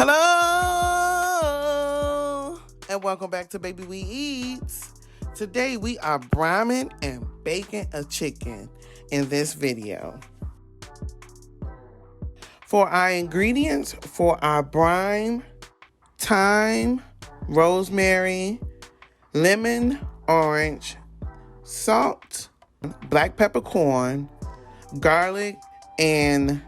Hello and welcome back to Baby We Eats. Today we are brining and baking a chicken in this video. For our ingredients for our brine: thyme, rosemary, lemon, orange, salt, black peppercorn, garlic, and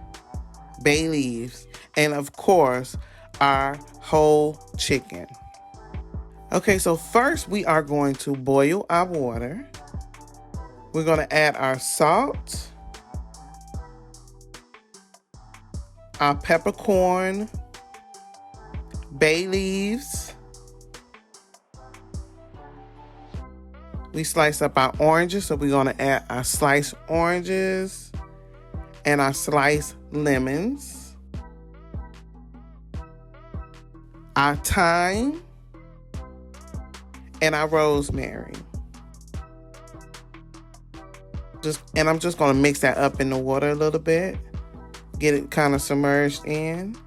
bay leaves, and of course our whole chicken. Okay, so first we are going to boil our water. We're going to add our salt, our peppercorn, bay leaves. We slice up our oranges, so we're going to add our sliced oranges and our sliced lemons. Our thyme and our rosemary. I'm just going to mix that up in the water a little bit. Get it kind of submerged in.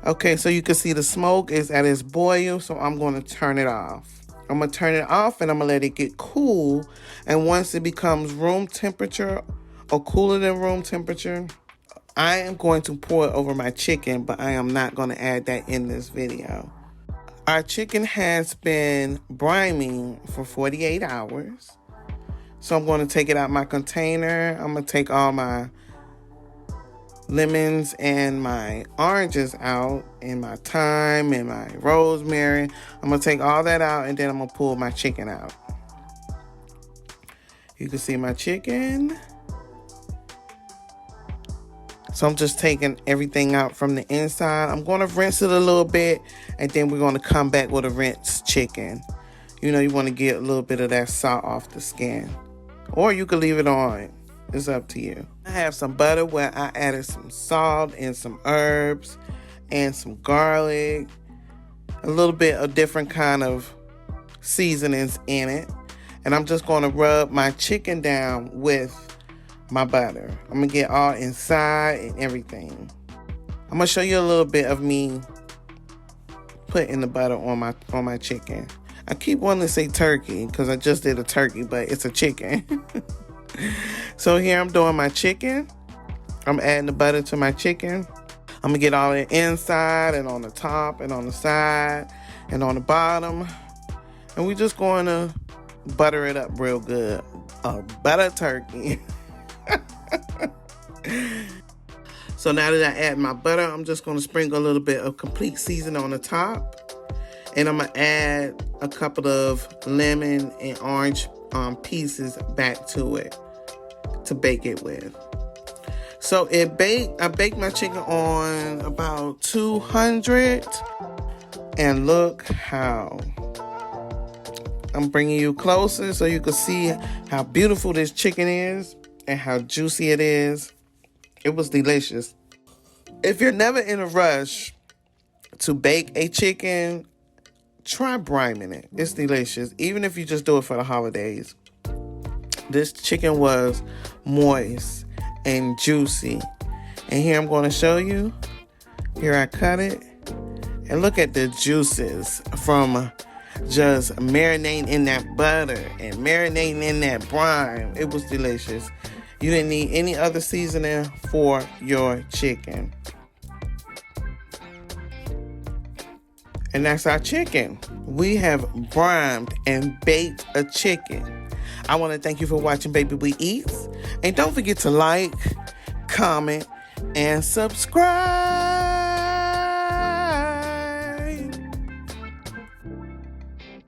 Okay, so you can see the smoke is at its boil, so I'm going to turn it off. I'm going to turn it off and I'm going to let it get cool. And once it becomes room temperature or cooler than room temperature, I am going to pour it over my chicken, but I am not going to add that in this video. Our chicken has been brining for 48 hours. So I'm going to take it out my container. I'm going to take all my lemons and my oranges out, and my thyme and my rosemary. I'm going to take all that out, and then I'm going to pull my chicken out. You can see my chicken. So I'm just taking everything out from the inside. I'm going to rinse it a little bit, and then we're going to come back with a rinsed chicken. You know, you want to get a little bit of that salt off the skin. Or you could leave it on. It's up to you. I have some butter where I added some salt and some herbs and some garlic. A little bit of different kind of seasonings in it. And I'm just going to rub my chicken down with my butter. I'm gonna get all inside and everything. I'm gonna show you a little bit of me putting the butter on my chicken. I keep wanting to say turkey because I just did a turkey, but it's a chicken. So here I'm doing my chicken. I'm adding the butter to my chicken. I'm gonna get all the inside and on the top and on the side and on the bottom. And we're just going to butter it up real good. A butter turkey. So now that I add my butter, I'm just going to sprinkle a little bit of complete seasoning on the top. And I'm going to add a couple of lemon and orange pieces back to it to bake it with. So I baked my chicken on about 200. And look how I'm bringing you closer so you can see how beautiful this chicken is and how juicy it is. It was delicious. If you're never in a rush to bake a chicken, try brining it. It's delicious. Even if you just do it for the holidays. This chicken was moist and juicy. And here I'm going to show you. Here I cut it. And look at the juices from just marinating in that butter and marinating in that brine. It was delicious. You didn't need any other seasoning for your chicken. And that's our chicken. We have brined and baked a chicken. I want to thank you for watching Baby We Eats. And don't forget to like, comment, and subscribe.